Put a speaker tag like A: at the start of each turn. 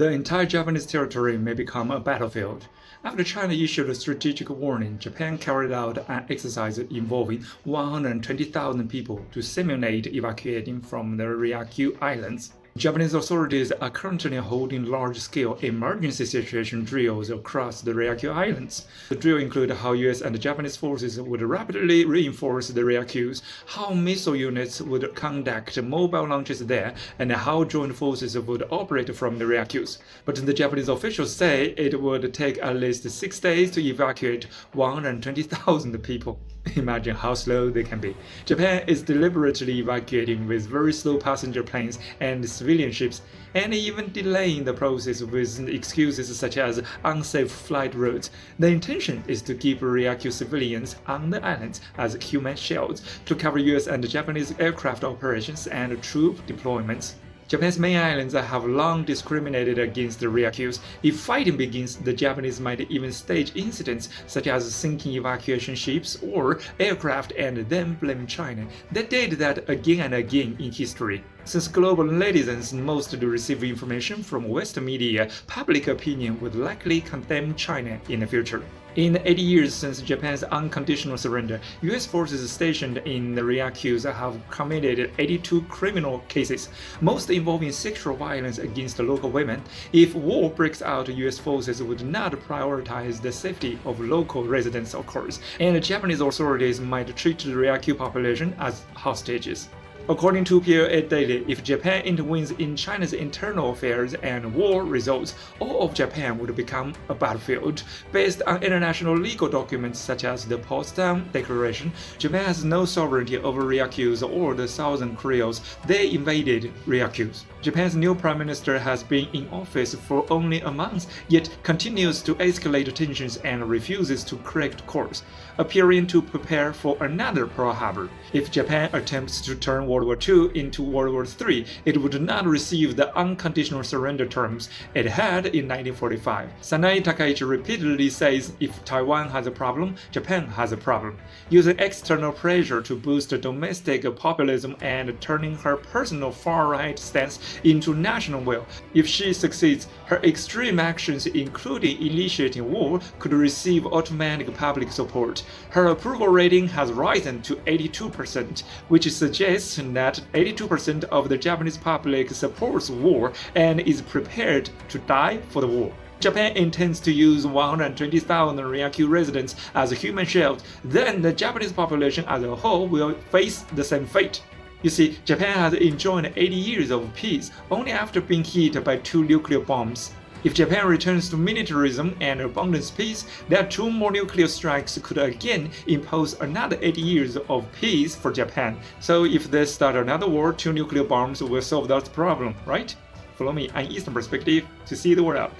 A: The entire Japanese territory may become a battlefield. After China issued a strategic warning, Japan carried out an exercise involving 120,000 people to simulate evacuating from the Ryukyu Islands. Japanese authorities are currently holding large-scale emergency situation drills across the Ryukyu Islands. The drill include how US and Japanese forces would rapidly reinforce the Ryukyus, how missile units would conduct mobile launches there, and how joint forces would operate from the Ryukyus. But the Japanese officials say it would take at least 6 days to evacuate 120,000 people. Imagine how slow they can be. Japan is deliberately evacuating with very slow passenger planes and civilian ships, and even delaying the process with excuses such as unsafe flight routes. The intention is to keep Ryukyu civilians on the islands as human shields to cover US and Japanese aircraft operations and troop deployments. Japan's main islands have long discriminated against the Ryukyus. If fighting begins, the Japanese might even stage incidents such as sinking evacuation ships or aircraft and then blame China. They did that again and again in history. Since global netizens mostly receive information from Western media, public opinion would likely condemn China in the future. In the 80 years since Japan's unconditional surrender, US forces stationed in the Ryukyus have committed 82 criminal cases, most involving sexual violence against local women. If war breaks out, US forces would not prioritize the safety of local residents, of course, and Japanese authorities might treat the Ryukyu population as hostages. According to PLA Daily, if Japan intervenes in China's internal affairs and war results, all of Japan would become a battlefield. Based on international legal documents such as the Potsdam Declaration, Japan has no sovereignty over Ryukyus or the Southern Koreans. They invaded Ryukyus. Japan's new prime minister has been in office for only a month, yet continues to escalate tensions and refuses to correct course, appearing to prepare for another Pearl Harbor. If Japan attempts to turn World War II into World War III, it would not receive the unconditional surrender terms it had in 1945. Sanae Takaichi repeatedly says if Taiwan has a problem, Japan has a problem, using external pressure to boost domestic populism and turning her personal far-right stance into national will. If she succeeds, her extreme actions, including initiating war, could receive automatic public support. Her approval rating has risen to 82%, which suggests that 82% of the Japanese public supports war and is prepared to die for the war. Japan intends to use 120,000 Ryukyu residents as human shields, then the Japanese population as a whole will face the same fate. You see, Japan has enjoyed 80 years of peace only after being hit by 2 nuclear bombs. If Japan returns to militarism and abundant peace, then 2 more nuclear strikes could again impose another 80 years of peace for Japan. So if they start another war, 2 nuclear bombs will solve that problem, right? Follow me on Eastern Perspective to see the world.